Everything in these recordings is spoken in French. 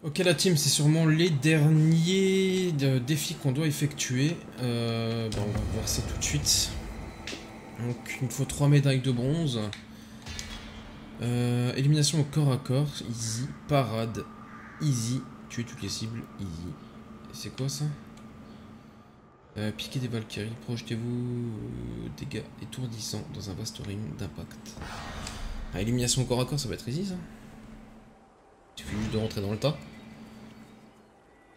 Ok la team, c'est sûrement les derniers défis qu'on doit effectuer. On va voir ça tout de suite. Donc il me faut 3 médailles de bronze. Élimination au corps à corps, easy. Parade, easy. Tuer toutes les cibles, easy. C'est quoi ça? Piquer des Valkyries, projetez-vous dégâts étourdissants dans un vaste ring d'impact. Élimination au corps à corps, ça va être easy ça. Il suffit juste de rentrer dans le tas.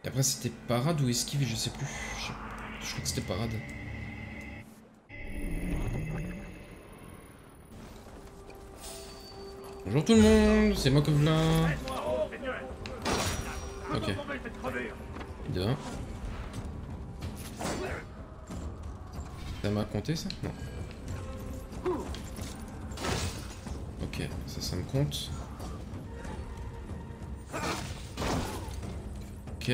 Et après c'était parade ou esquive, je sais plus. Je crois que c'était parade. Bonjour tout le monde, c'est moi comme là. Ok. De 1. Ça m'a compté ça? Non. Ok, ça me compte. Ok.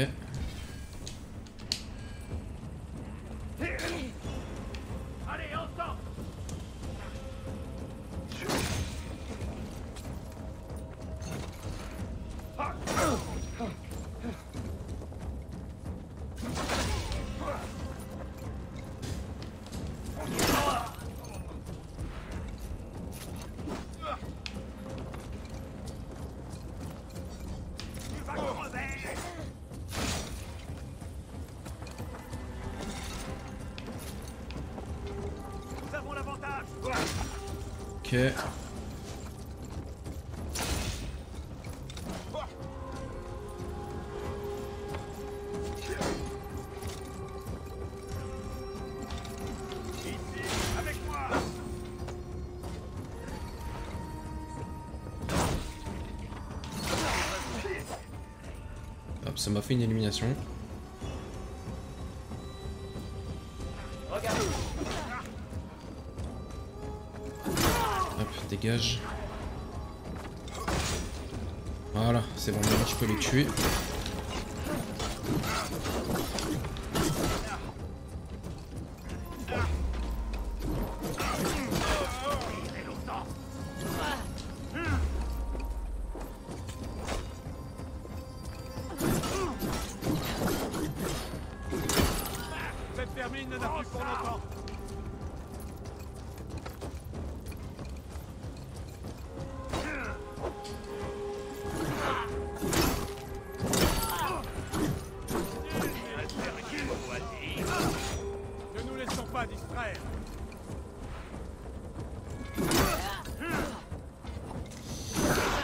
Ok. Hop, ça m'a fait une élimination. Hop, dégage. Voilà, c'est bon, maintenant je peux les tuer.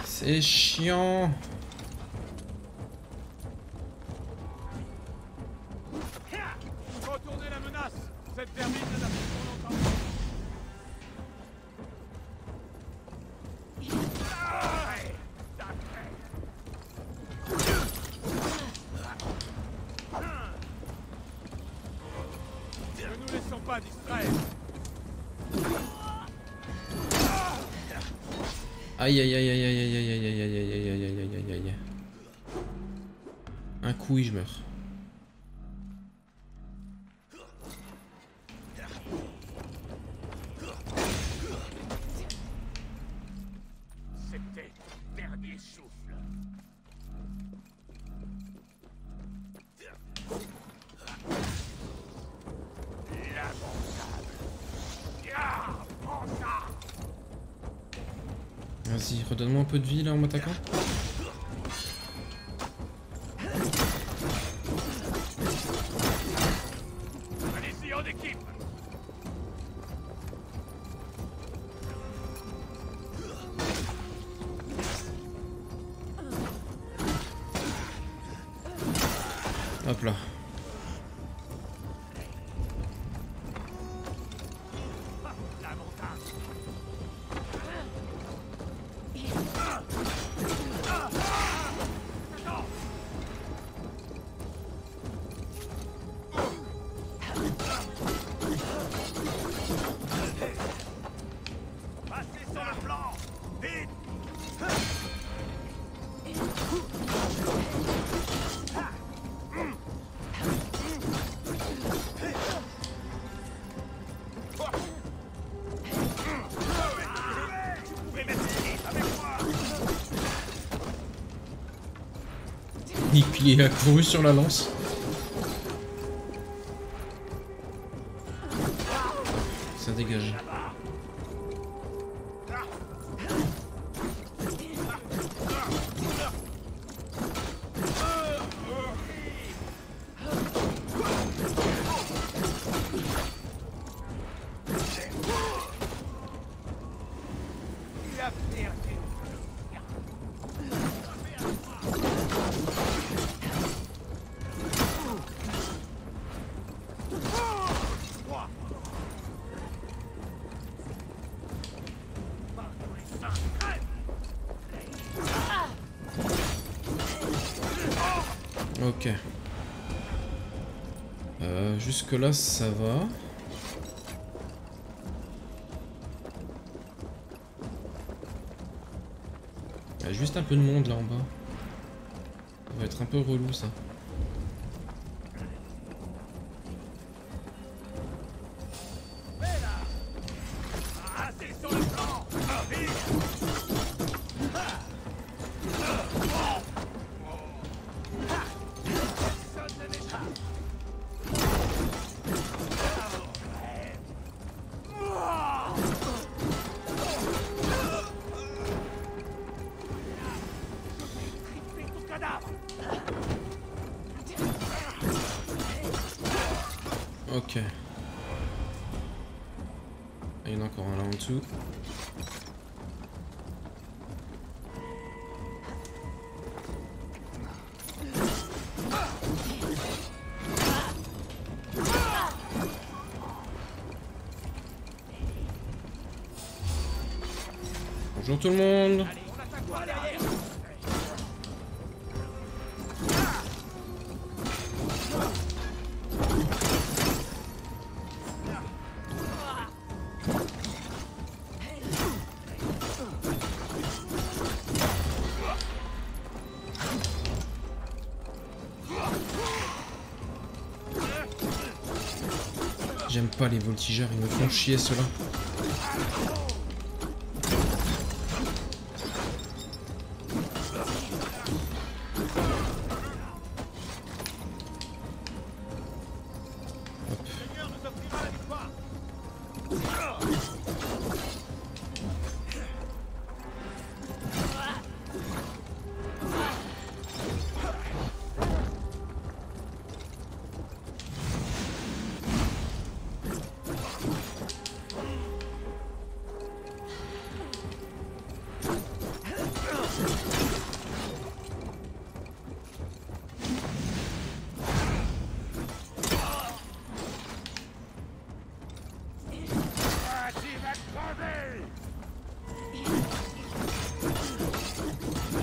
C'est chiant. Retournez la menace. Cette vermine ne n'a plus pour longtemps. Ne nous laissons pas distraire. Aïe aïe aïe aïe aïe aïe aïe aïe aïe aïe aïe aïe aïe aïe aïe aïe. Un coup et je meurs. C'était ton dernier souffle. Lamentable. Prends ça. Vas-y, redonne-moi un peu de vie là en m'attaquant. Allez-y en équipe. Hop là. Il a couru sur la lance. Ça dégage. Ok. Jusque là ça va. Il y a juste un peu de monde là en bas. Ça va être un peu relou ça. Ok. Il y en a encore un là en dessous. Bonjour tout le monde. J'aime pas les voltigeurs, ils me font chier ceux-là.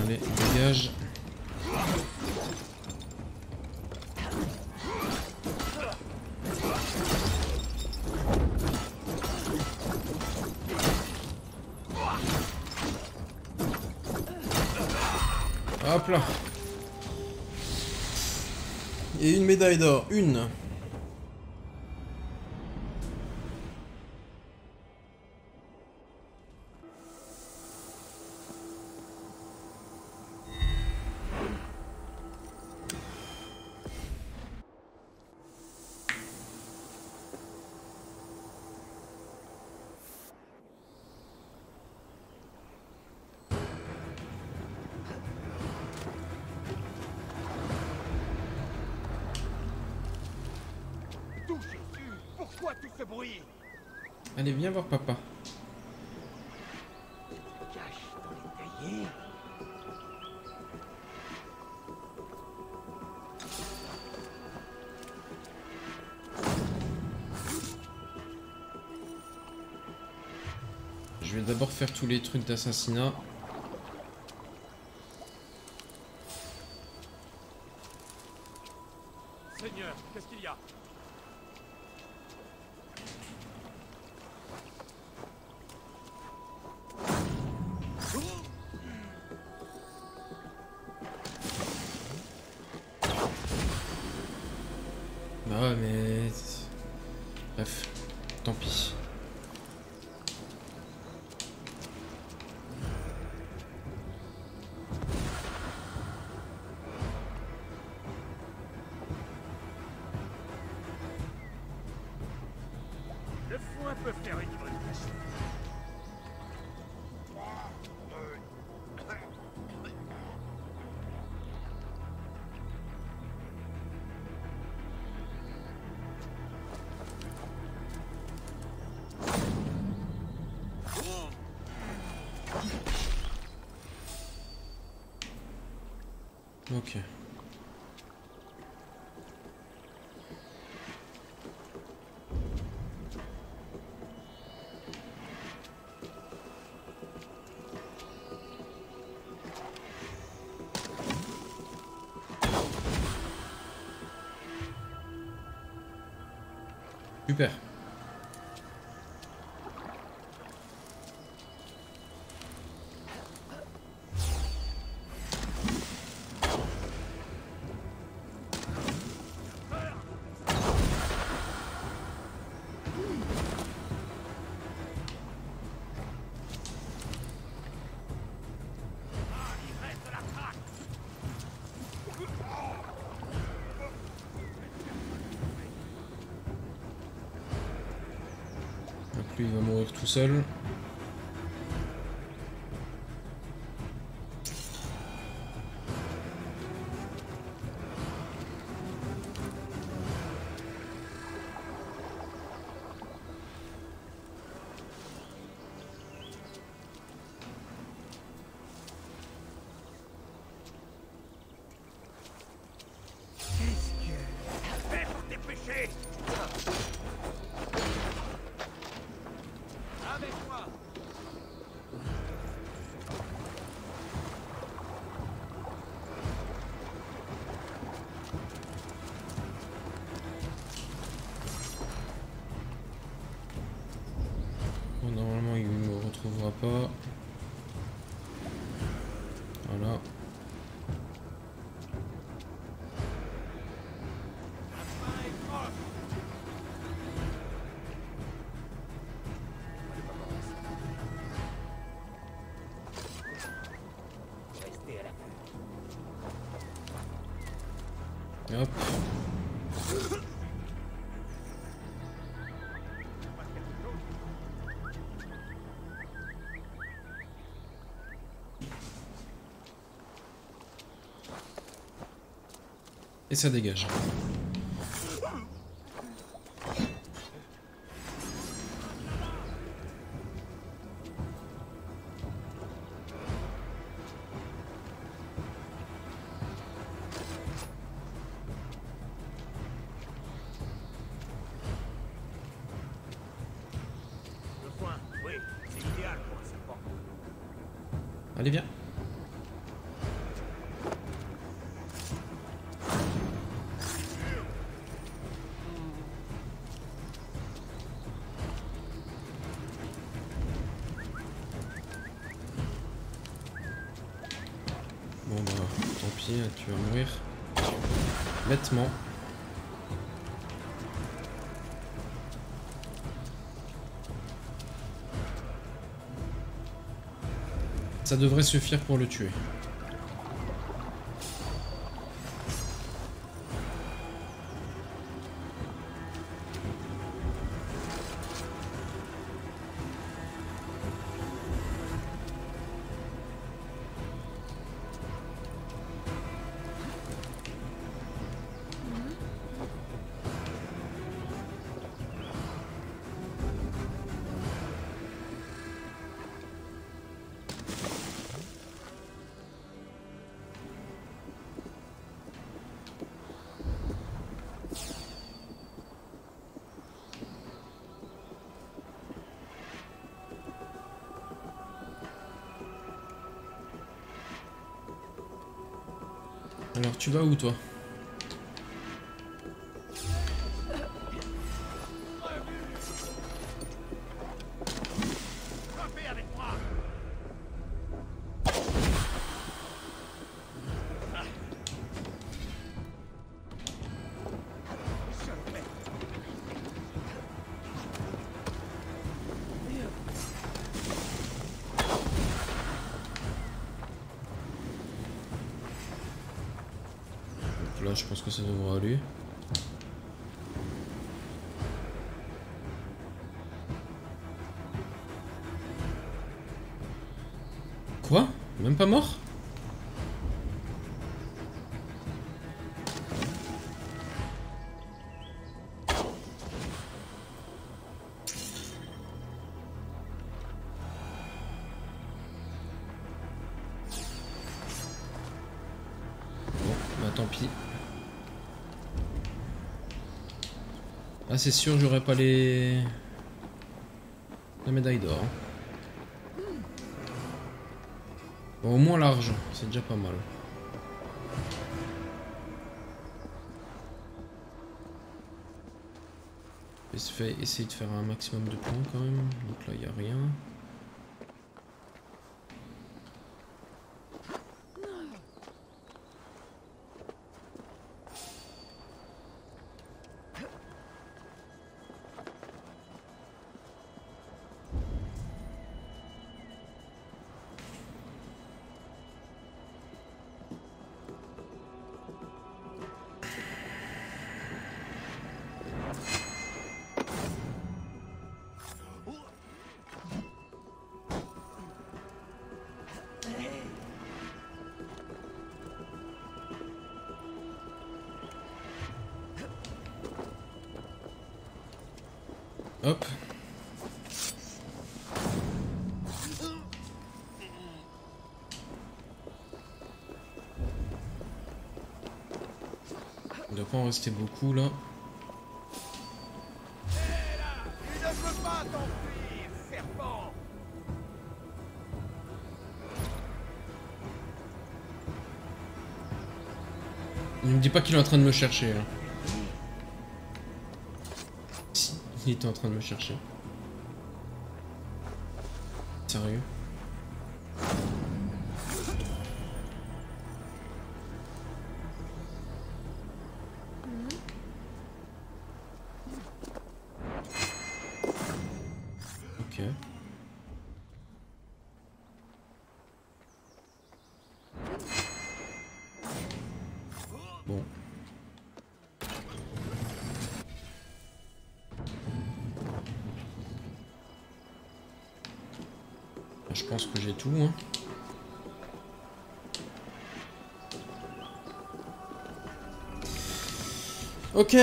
Allez, dégage. Hop là. Et une médaille d'or, une. Pourquoi tout ce bruit? Allez, viens voir papa. Cache dans les cahiers. Je vais d'abord faire tous les trucs d'assassinat. Seigneur, qu'est-ce qu'il y a? Bah ouais, mais... Bref, tant pis. Ok. Super. Donc lui il va mourir tout seul. Fais pour dépêcher. Avec moi. Bon, normalement il ne me retrouvera pas. Voilà. Restez à la Et hop. Et ça dégage. Le foin, oui, c'est idéal pour un serpent. Allez, viens. Bon bah, tant pis, tu vas mourir. Bêtement. Ça devrait suffire pour le tuer. Alors tu vas où toi? Frappez avec moi. Là je pense que ça devrait aller. Quoi? Même pas mort? tant pis. Ah, c'est sûr, j'aurais pas la médaille d'or. Bon, au moins l'argent, c'est déjà pas mal. Essayer de faire un maximum de points quand même. Donc là, il n'y a rien. Hop. Il doit pas en rester beaucoup là. Il ne peut pas t'enfuir, serpent. Ne me dis pas qu'il est en train de me chercher. Hein. Si, il était en train de me chercher. Sérieux? Ok. Bon. Je pense que j'ai tout. Hein. Ok.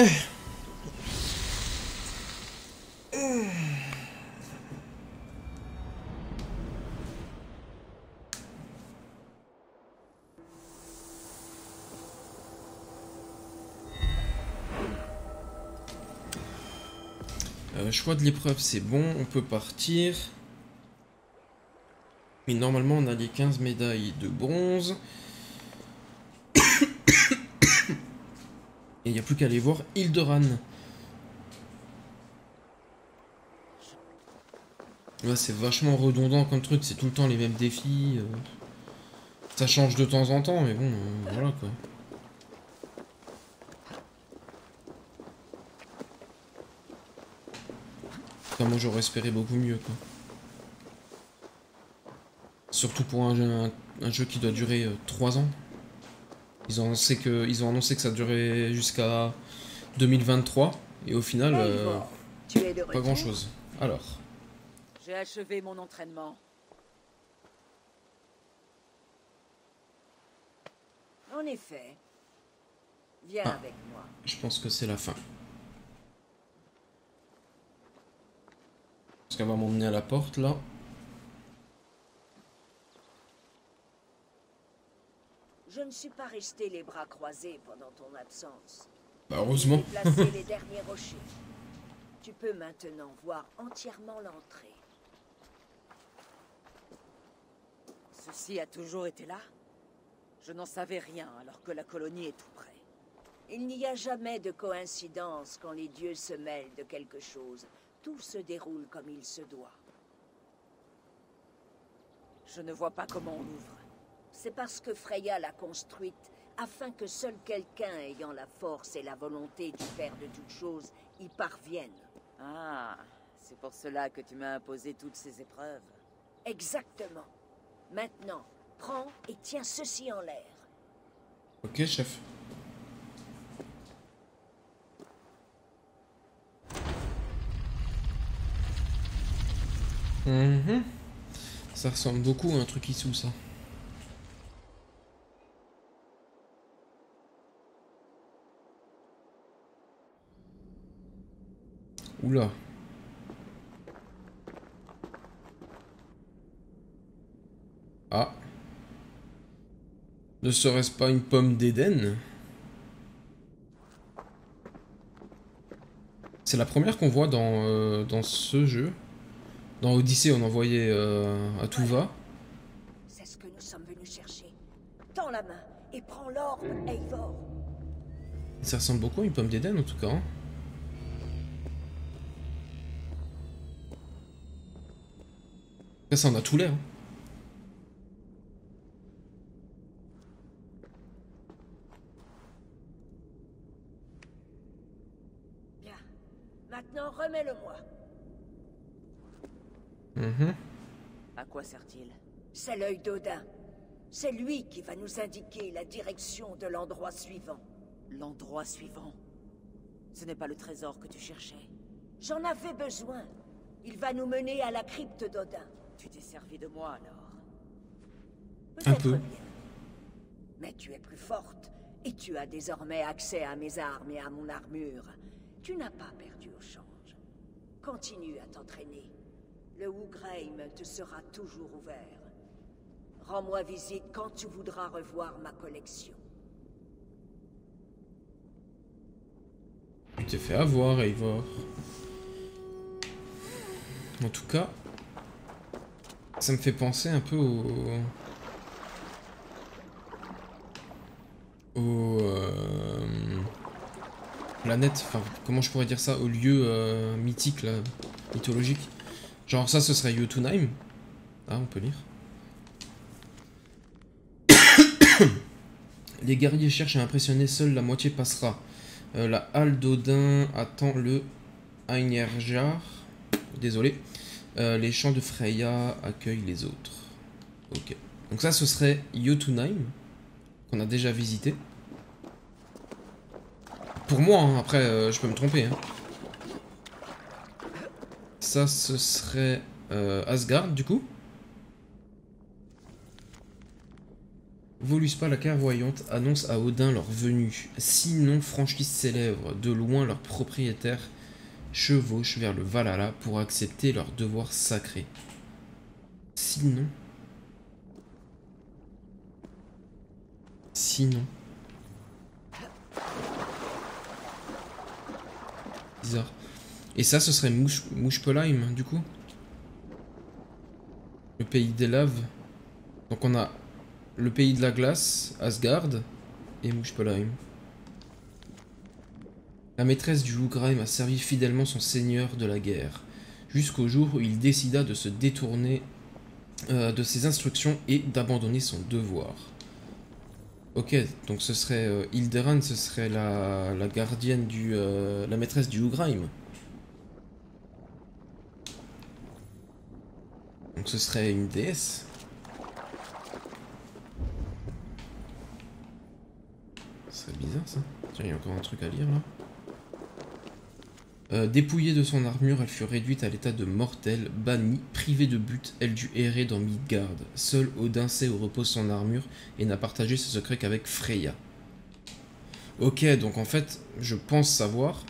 Choix de l'épreuve, c'est bon, on peut partir. Mais normalement, on a les 15 médailles de bronze. Et il n'y a plus qu'à aller voir Hilderan. Là, c'est vachement redondant comme truc, c'est tout le temps les mêmes défis. Ça change de temps en temps, mais bon, voilà quoi. Enfin, moi, j'aurais espéré beaucoup mieux quoi. Surtout pour un jeu qui doit durer 3 ans. Ils ont annoncé que ça durait jusqu'à 2023. Et au final, Tu es de pas retour? grand chose. Alors, J'ai achevé mon entraînement. En effet. Viens Ah. avec moi. je pense que c'est la fin. Parce qu'elle va m'emmener à la porte là. Je ne suis pas resté les bras croisés pendant ton absence. Bah heureusement. J'ai déplacé les derniers rochers. Tu peux maintenant voir entièrement l'entrée. Ceci a toujours été là? Je n'en savais rien alors que la colonie est tout près. Il n'y a jamais de coïncidence quand les dieux se mêlent de quelque chose. Tout se déroule comme il se doit. Je ne vois pas comment on ouvre. C'est parce que Freya l'a construite afin que seul quelqu'un ayant la force et la volonté du Père de toutes choses y parvienne. Ah, c'est pour cela que tu m'as imposé toutes ces épreuves. Exactement. Maintenant, prends et tiens ceci en l'air. Ok, chef. Ça ressemble beaucoup à un truc Issou, ça. Oula. Ah. Ne serait-ce pas une pomme d'Éden? C'est la première qu'on voit dans ce jeu. Dans Odyssey, on envoyait à tout va. C'est ce que nous sommes venus chercher. Tends la main et prends l'orbe, Eivor. Ça ressemble beaucoup à une pomme d'Éden en tout cas. Hein. Ça en a tout l'air. Hein. Bien. Maintenant, remets-le-moi. À quoi sert-il? C'est l'œil d'Odin. C'est lui qui va nous indiquer la direction de l'endroit suivant. L'endroit suivant? Ce n'est pas le trésor que tu cherchais. J'en avais besoin. Il va nous mener à la crypte d'Odin. Tu t'es servi de moi alors? Un peu. Bien. Mais tu es plus forte. Et tu as désormais accès à mes armes et à mon armure. Tu n'as pas perdu au change. Continue à t'entraîner. Le Wugreim te sera toujours ouvert. Rends-moi visite quand tu voudras revoir ma collection. Tu t'es fait avoir, Eivor. En tout cas, ça me fait penser un peu au planète, enfin comment je pourrais dire ça, au lieu mythique là, mythologique. Genre ça ce serait Jotunheim. Ah on peut lire. Les guerriers cherchent à impressionner, seule la moitié passera. La halle d'Odin attend le Einherjar. Désolé. Les champs de Freya accueillent les autres. Ok. Donc ça ce serait Jotunheim. Qu'on a déjà visité. Pour moi, hein, après je peux me tromper. Hein. Ça ce serait Asgard du coup. Voluspa la clairvoyante annonce à Odin leur venue. Sinon franchissent ses lèvres, de loin leurs propriétaires chevauchent vers le Valhalla pour accepter leur devoir sacré. Sinon. Bizarre. Et ça, ce serait Muspelheim, du coup. Le pays des laves. Donc on a le pays de la glace, Asgard, et Muspelheim. La maîtresse du Wugreim a servi fidèlement son seigneur de la guerre, jusqu'au jour où il décida de se détourner de ses instructions et d'abandonner son devoir. Ok, donc ce serait Hilderan, ce serait la gardienne la maîtresse du Wugreim. Donc ce serait une déesse. Ce serait bizarre ça. Tiens, il y a encore un truc à lire là. Dépouillée de son armure, elle fut réduite à l'état de mortelle, bannie, privée de but, elle dut errer dans Midgard. Seul Odin sait où repose son armure et n'a partagé ce secret qu'avec Freya. Ok, donc en fait, je pense savoir.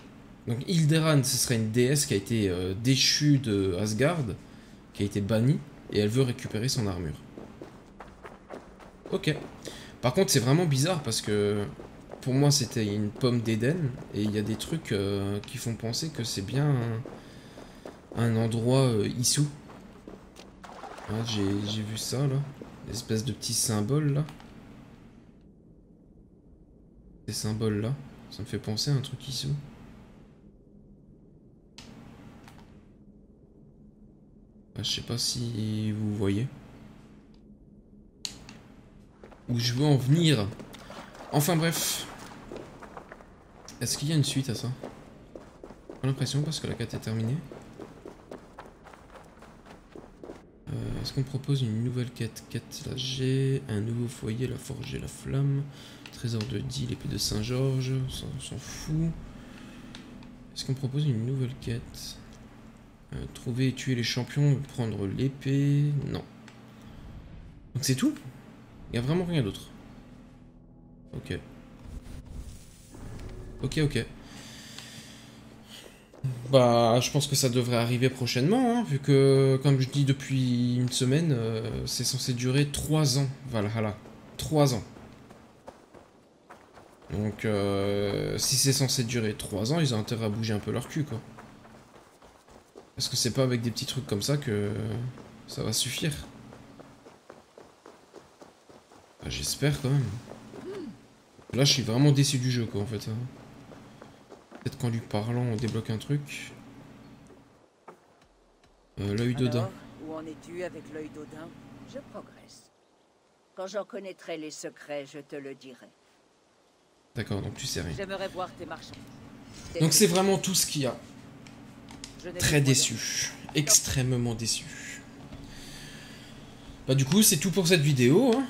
Donc Hilderan, ce serait une déesse qui a été déchue de Asgard, qui a été bannie, et elle veut récupérer son armure. Ok. Par contre, c'est vraiment bizarre parce que pour moi, c'était une pomme d'Éden, et il y a des trucs qui font penser que c'est bien un endroit Issou. Ah, j'ai vu ça là, l'espèce de petits symboles là. Ces symboles là, ça me fait penser à un truc Issou. Ah, je sais pas si vous voyez où je veux en venir. Enfin bref. Est-ce qu'il y a une suite à ça? J'ai l'impression parce que la quête est terminée. Est-ce qu'on propose une nouvelle quête? Quête la G, un nouveau foyer, la forge et la flamme, trésor de Die, l'épée de Saint-Georges, on s'en fout. Est-ce qu'on propose une nouvelle quête? Trouver et tuer les champions, prendre l'épée, non. Donc c'est tout? Il n'y a vraiment rien d'autre. Ok. Ok. Bah, je pense que ça devrait arriver prochainement, hein, vu que, comme je dis depuis une semaine, c'est censé durer 3 ans, Valhalla. 3 ans. Donc, si c'est censé durer 3 ans, ils ont intérêt à bouger un peu leur cul, quoi. Parce que c'est pas avec des petits trucs comme ça que ça va suffire. Bah, j'espère quand même. Là, je suis vraiment déçu du jeu, quoi, en fait. Peut-être qu'en lui parlant, on débloque un truc. L'œil d'Odin. Alors, où en es-tu avec l'œil d'Odin? Je progresse. Quand j'en connaîtrai les secrets, je te le dirai. D'accord, donc tu sais rien. J'aimerais voir tes marchands. Donc c'est vraiment tout ce qu'il y a. Je n'ai Très pas déçu. Extrêmement déçu. Bah du coup, c'est tout pour cette vidéo. Hein.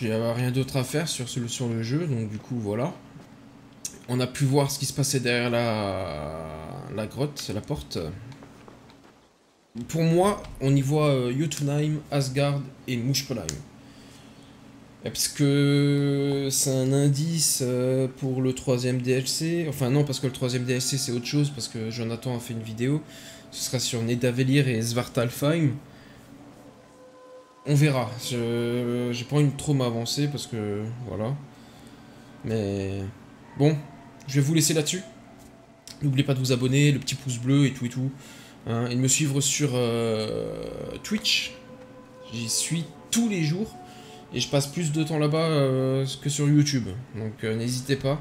Il n'y a rien d'autre à faire sur le jeu, donc du coup, voilà. On a pu voir ce qui se passait derrière la grotte, la porte. Pour moi, on y voit Jotunheim, Asgard et Muspelheim. Parce que c'est un indice pour le 3e DLC. Enfin non, parce que le 3e DLC c'est autre chose, parce que Jonathan a fait une vidéo. Ce sera sur Nidavellir et Svartalfheim. On verra. J'ai pas envie de trop m'avancer, parce que... Voilà. Mais... Bon, je vais vous laisser là-dessus. N'oubliez pas de vous abonner, le petit pouce bleu et tout. Hein, et de me suivre sur Twitch. J'y suis tous les jours. Et je passe plus de temps là-bas que sur YouTube. Donc n'hésitez pas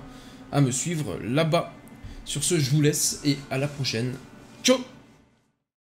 à me suivre là-bas. Sur ce, je vous laisse et à la prochaine. Ciao!